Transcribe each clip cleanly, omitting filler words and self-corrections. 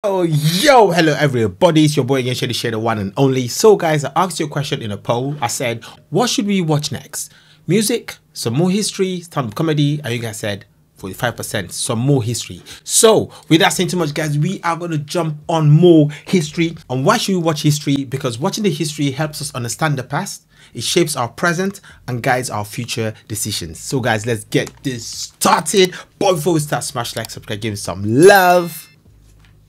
Oh, yo, hello everybody, it's your boy again, Shady, the one and only. So guys, I asked you a question in a poll. I said, what should we watch next? Music, some more history, stand-up comedy, and you guys said 45%, some more history. So without saying too much guys, we are going to jump on more history. And why should we watch history? Because watching the history helps us understand the past, it shapes our present and guides our future decisions. So guys, let's get this started. But before we start, smash like, subscribe, give me some love.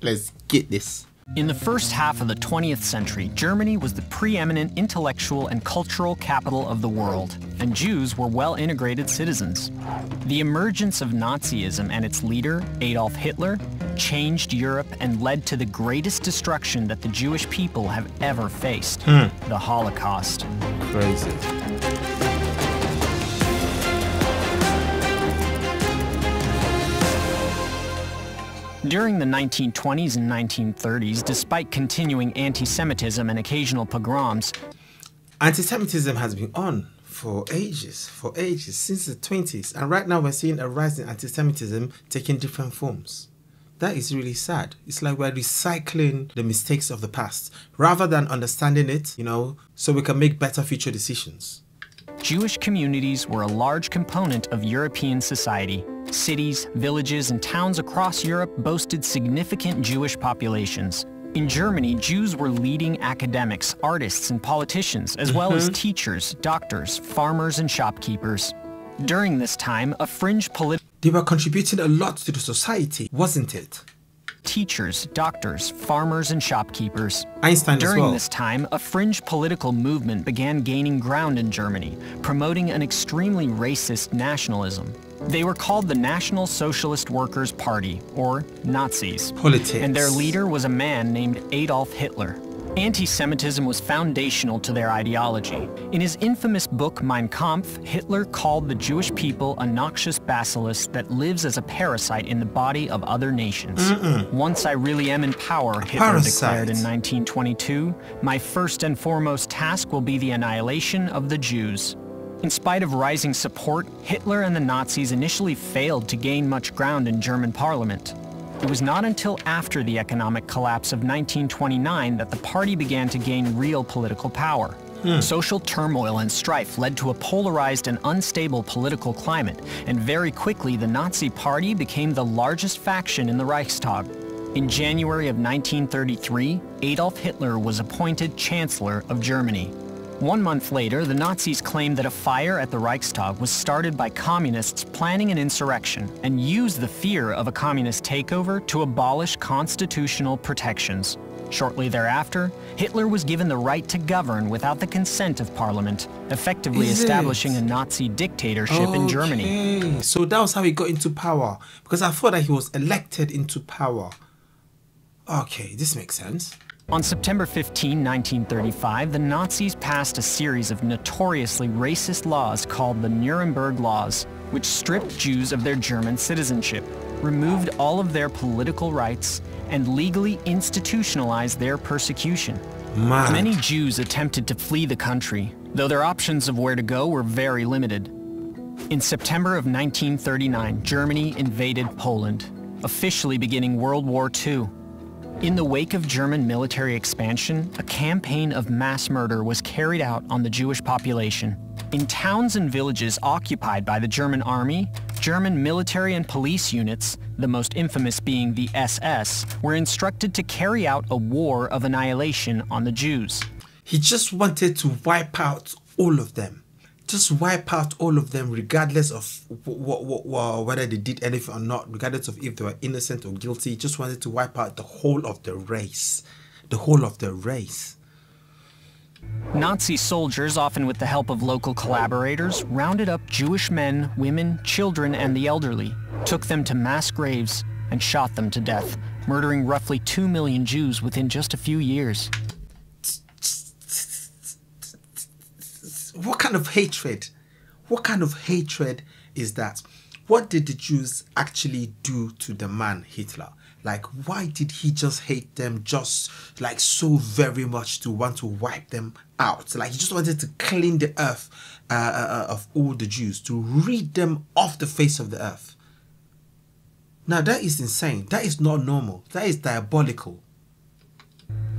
Let's get this. In the first half of the 20th century, Germany was the preeminent intellectual and cultural capital of the world, and Jews were well-integrated citizens. The emergence of Nazism and its leader, Adolf Hitler, changed Europe and led to the greatest destruction that the Jewish people have ever faced, the Holocaust. Crazy. During the 1920s and 1930s, despite continuing anti-Semitism and occasional pogroms, Anti-Semitism has been on for ages, since the 20s. And right now we're seeing a rise in anti-Semitism taking different forms. That is really sad. It's like we're recycling the mistakes of the past rather than understanding it, you know, so we can make better future decisions. Jewish communities were a large component of European society. Cities, villages, and towns across Europe boasted significant Jewish populations. In Germany, Jews were leading academics, artists, and politicians, as well as teachers, doctors, farmers, and shopkeepers. During this time, a fringe They were contributing a lot to the society, wasn't it? Teachers, doctors, farmers, and shopkeepers. Einstein as well. During this time, a fringe political movement began gaining ground in Germany, promoting an extremely racist nationalism. They were called the National Socialist Workers' Party, or Nazis. Politics. And their leader was a man named Adolf Hitler. Anti-Semitism was foundational to their ideology. In his infamous book Mein Kampf, Hitler called the Jewish people a noxious bacillus that lives as a parasite in the body of other nations. Once I really am in power, Hitler declared in 1922, my first and foremost task will be the annihilation of the Jews. In spite of rising support, Hitler and the Nazis initially failed to gain much ground in German parliament. It was not until after the economic collapse of 1929 that the party began to gain real political power. Social turmoil and strife led to a polarized and unstable political climate, and very quickly the Nazi Party became the largest faction in the Reichstag. In January of 1933, Adolf Hitler was appointed Chancellor of Germany. 1 month later, the Nazis claimed that a fire at the Reichstag was started by communists planning an insurrection and used the fear of a communist takeover to abolish constitutional protections. Shortly thereafter, Hitler was given the right to govern without the consent of parliament, effectively establishing a Nazi dictatorship in Germany. So that was how he got into power, because I thought that he was elected into power. Okay, this makes sense. On September 15, 1935, the Nazis passed a series of notoriously racist laws called the Nuremberg Laws, which stripped Jews of their German citizenship, removed all of their political rights, and legally institutionalized their persecution. Many Jews attempted to flee the country, though their options of where to go were very limited. In September of 1939, Germany invaded Poland, officially beginning World War II. In the wake of German military expansion, a campaign of mass murder was carried out on the Jewish population. In towns and villages occupied by the German army, German military and police units, the most infamous being the SS, were instructed to carry out a war of annihilation on the Jews. He just wanted to wipe out all of them. Just wipe out all of them, regardless of whether they did anything or not, regardless of if they were innocent or guilty. He just wanted to wipe out the whole of the race. The whole of the race. Nazi soldiers, often with the help of local collaborators, rounded up Jewish men, women, children, and the elderly, took them to mass graves, and shot them to death, murdering roughly 2 million Jews within just a few years. What kind of hatred? What kind of hatred is that? What did the Jews actually do to the man Hitler? Like, why did he just hate them just like so very much to want to wipe them out? Like, he just wanted to clean the earth of all the Jews, to rid them off the face of the earth. Now that is insane. That is not normal. That is diabolical.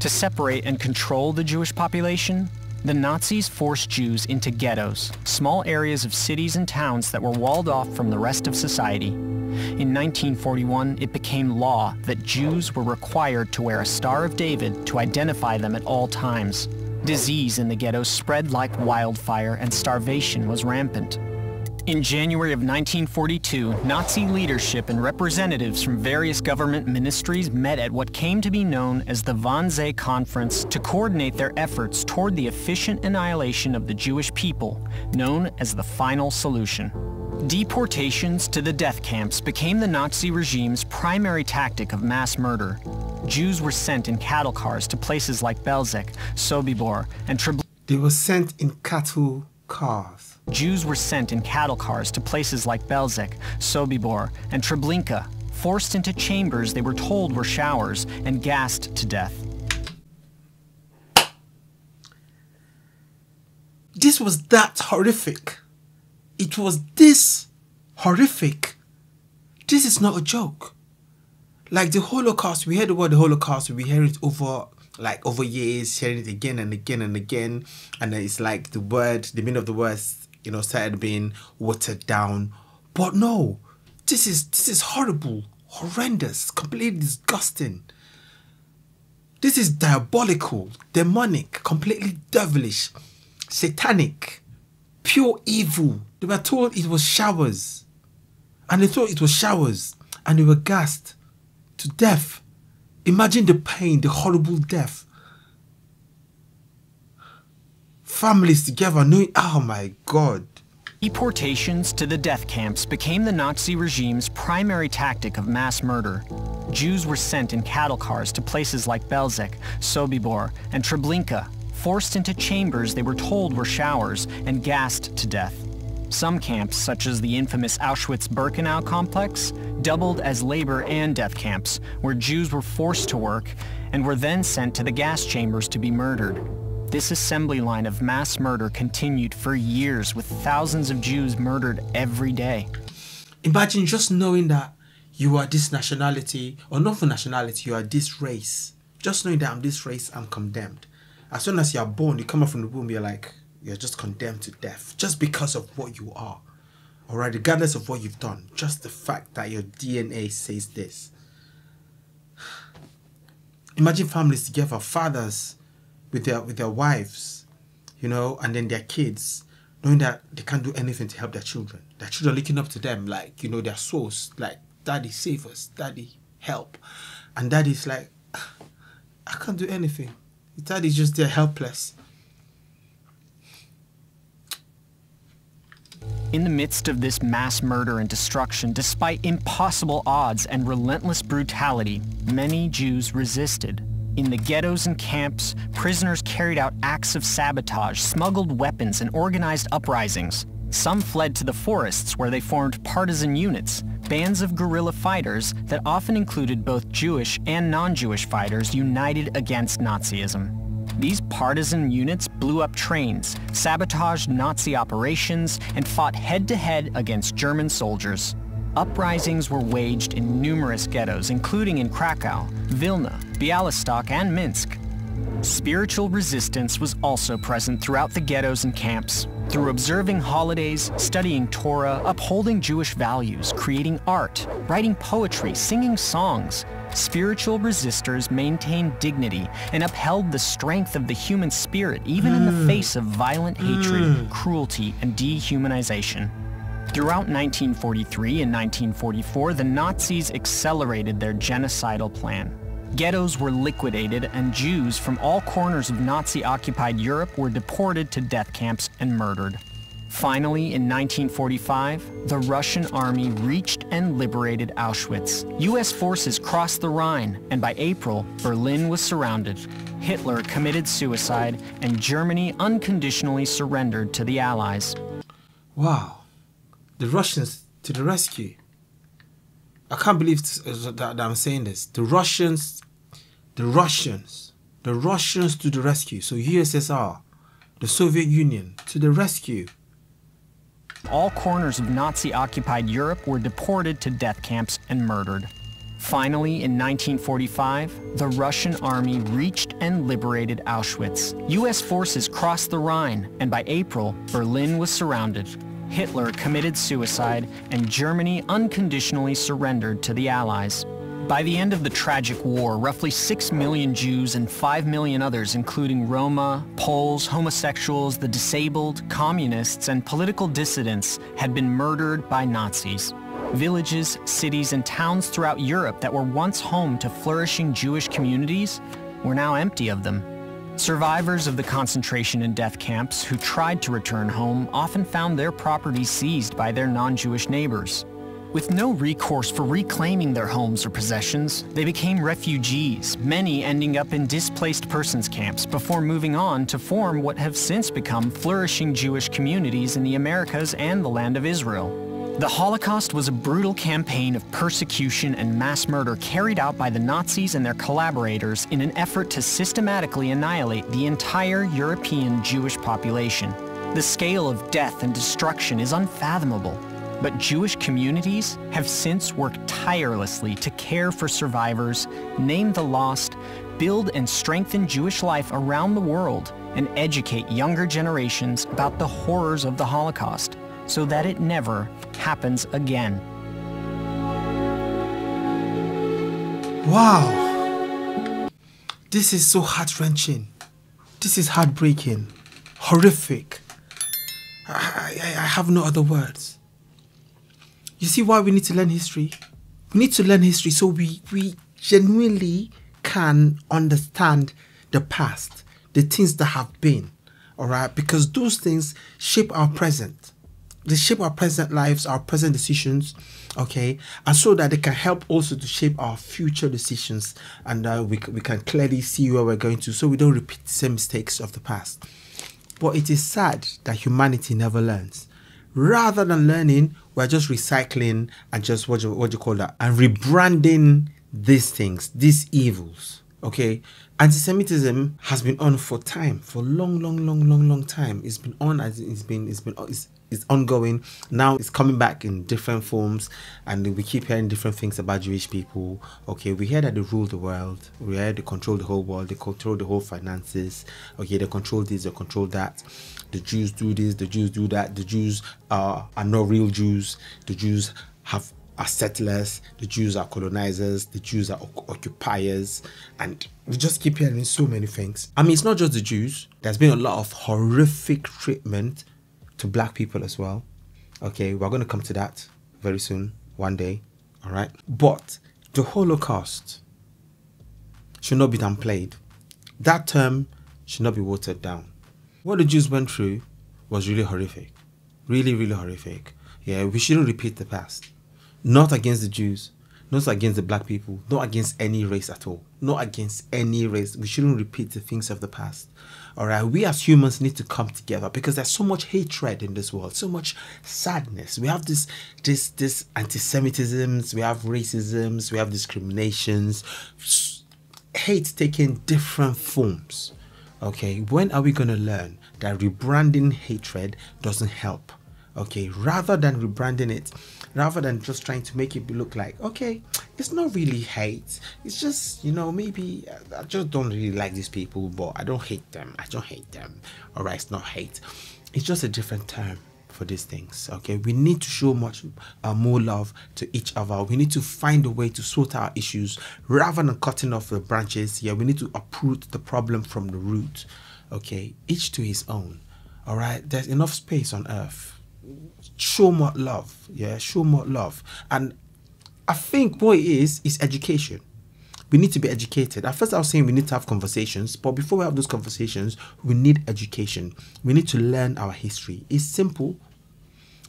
To separate and control the Jewish population, the Nazis forced Jews into ghettos, small areas of cities and towns that were walled off from the rest of society. In 1941, it became law that Jews were required to wear a Star of David to identify them at all times. Disease in the ghettos spread like wildfire, and starvation was rampant. In January of 1942, Nazi leadership and representatives from various government ministries met at what came to be known as the Wannsee Conference to coordinate their efforts toward the efficient annihilation of the Jewish people, known as the Final Solution. Deportations to the death camps became the Nazi regime's primary tactic of mass murder. Jews were sent in cattle cars to places like Belzec, Sobibor, and Treblinka. They were sent in cattle cars. Jews were sent in cattle cars to places like Belzec, Sobibor, and Treblinka, forced into chambers they were told were showers, and gassed to death. This was that horrific. It was this horrific. This is not a joke. Like the Holocaust, we heard about the Holocaust, we hear it over years, hearing it again and again and again, and then it's like the meaning of the words, started being watered down. But no, this is horrible, horrendous, completely disgusting. This is diabolical, demonic, completely devilish, satanic, pure evil. They were told it was showers, and they thought it was showers, and they were gassed to death. Imagine the pain, the horrible death. Families together knowing, oh my God. Deportations to the death camps became the Nazi regime's primary tactic of mass murder. Jews were sent in cattle cars to places like Belzec, Sobibor, and Treblinka, forced into chambers they were told were showers, and gassed to death. Some camps, such as the infamous Auschwitz-Birkenau complex, doubled as labor and death camps, where Jews were forced to work and were then sent to the gas chambers to be murdered. This assembly line of mass murder continued for years, with thousands of Jews murdered every day. Imagine just knowing that you are this nationality, or not for nationality, you are this race. Just knowing that I'm this race, I'm condemned. As soon as you're born, you come out from the womb, you're just condemned to death, just because of what you are. Alright, regardless of what you've done, just the fact that your DNA says this. Imagine families together, fathers with their wives, and then their kids, knowing that they can't do anything to help their children. Their children looking up to them like, their souls, like, Daddy, save us, Daddy, help. And Daddy's like, I can't do anything. Daddy's just there helpless. In the midst of this mass murder and destruction, despite impossible odds and relentless brutality, many Jews resisted. In the ghettos and camps, prisoners carried out acts of sabotage, smuggled weapons, and organized uprisings. Some fled to the forests, where they formed partisan units, bands of guerrilla fighters that often included both Jewish and non-Jewish fighters united against Nazism. These partisan units blew up trains, sabotaged Nazi operations, and fought head-to-head against German soldiers. Uprisings were waged in numerous ghettos, including in Krakow, Vilna, Bialystok, and Minsk. Spiritual resistance was also present throughout the ghettos and camps. Through observing holidays, studying Torah, upholding Jewish values, creating art, writing poetry, singing songs, spiritual resistors maintained dignity and upheld the strength of the human spirit, even in the face of violent hatred, cruelty, and dehumanization. Throughout 1943 and 1944, the Nazis accelerated their genocidal plan. Ghettos were liquidated, and Jews from all corners of Nazi-occupied Europe were deported to death camps and murdered. Finally, in 1945, the Russian army reached and liberated Auschwitz. U.S. forces crossed the Rhine, and by April, Berlin was surrounded. Hitler committed suicide, and Germany unconditionally surrendered to the Allies. Wow. The Russians to the rescue. I can't believe that I'm saying this. The Russians to the rescue. So USSR, the Soviet Union, to the rescue. All corners of Nazi-occupied Europe were deported to death camps and murdered. Finally, in 1945, the Russian army reached and liberated Auschwitz. US forces crossed the Rhine, and by April, Berlin was surrounded. Hitler committed suicide, and Germany unconditionally surrendered to the Allies. By the end of the tragic war, roughly 6 million Jews and 5 million others, including Roma, Poles, homosexuals, the disabled, communists, and political dissidents, had been murdered by Nazis. Villages, cities, and towns throughout Europe that were once home to flourishing Jewish communities were now empty of them. Survivors of the concentration and death camps who tried to return home often found their property seized by their non-Jewish neighbors. With no recourse for reclaiming their homes or possessions, they became refugees, many ending up in displaced persons camps before moving on to form what have since become flourishing Jewish communities in the Americas and the land of Israel. The Holocaust was a brutal campaign of persecution and mass murder carried out by the Nazis and their collaborators in an effort to systematically annihilate the entire European Jewish population. The scale of death and destruction is unfathomable, but Jewish communities have since worked tirelessly to care for survivors, name the lost, build and strengthen Jewish life around the world, and educate younger generations about the horrors of the Holocaust, so that it never happens again. Wow. This is so heart-wrenching. This is heartbreaking. Horrific. I have no other words. You see why we need to learn history? We need to learn history so we genuinely can understand the past, the things that have been, all right? Because those things shape our present. They shape our present lives, our present decisions, okay? And so that they can help also to shape our future decisions, and we can clearly see where we're going to, so we don't repeat the same mistakes of the past. But it is sad that humanity never learns. Rather than learning, we're just recycling and just, what do you call that? And rebranding these things, these evils, okay? Anti-Semitism has been on for time, for long time. It's been on, it's ongoing. Now it's coming back in different forms, and we keep hearing different things about Jewish people. Okay, we hear that they rule the world. We hear they control the whole world. They control the whole finances. Okay, they control this, they control that. The Jews do this, the Jews do that. The Jews are not real Jews. The Jews are settlers. The Jews are colonizers. The Jews are occupiers. And we just keep hearing so many things. I mean, it's not just the Jews. There's been a lot of horrific treatment to black people as well. Okay, we're going to come to that very soon, one day, all right? But the Holocaust should not be downplayed. That term should not be watered down. What the Jews went through was really horrific. Really horrific. Yeah, we shouldn't repeat the past. Not against the Jews, not against the black people, not against any race at all. Not against any race. We shouldn't repeat the things of the past. All right, we as humans need to come together because there's so much hatred in this world, so much sadness. We have this anti-Semitisms, we have racisms, we have discriminations, hate taking different forms. Okay, when are we going to learn that rebranding hatred doesn't help? Okay, rather than rebranding it, rather than just trying to make it look like, okay, it's not really hate, it's just, you know, maybe I just don't really like these people, but I don't hate them. All right, it's not hate, it's just a different term for these things. Okay, we need to show much more love to each other. We need to find a way to sort our issues rather than cutting off the branches. Yeah, we need to uproot the problem from the root. Okay, each to his own. All right, there's enough space on earth. Show more love. Yeah, show more love. And I think what it is education. We need to be educated. At first I was saying we need to have conversations, but before we have those conversations, we need education. We need to learn our history. It's simple.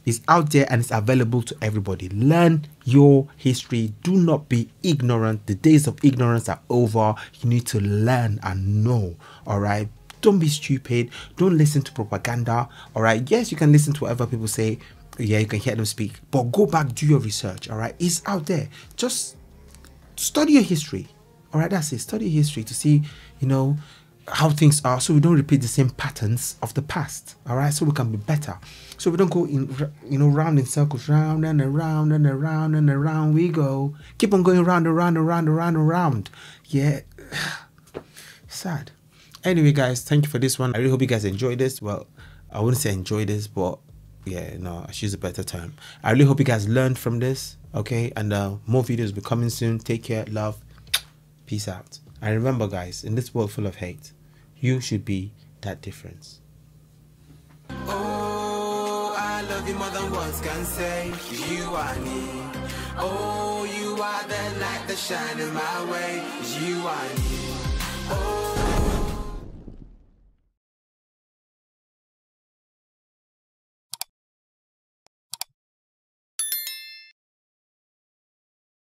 It's out there and it's available to everybody. Learn your history. Do not be ignorant. The days of ignorance are over. You need to learn and know. All right. Don't be stupid. Don't listen to propaganda. All right. Yes, you can listen to whatever people say. Yeah, you can hear them speak. But go back, do your research. All right. It's out there. Just study your history. All right. That's it. Study history to see, you know, how things are, so we don't repeat the same patterns of the past. All right, so we can be better. So we don't go in, round in circles, round and around and around and around we go. Keep on going round and round and round and round and round. Yeah, sad. Anyway, guys, thank you for this one. I really hope you guys enjoyed this. Well, I wouldn't say enjoy this, but yeah, no, I should use a better term. I really hope you guys learned from this. Okay, and more videos will be coming soon. Take care, love, peace out. And remember, guys, in this world full of hate, you should be that difference. Oh, I love you more than words can say. You are me. Oh, you are the light that shines in my way. You are me.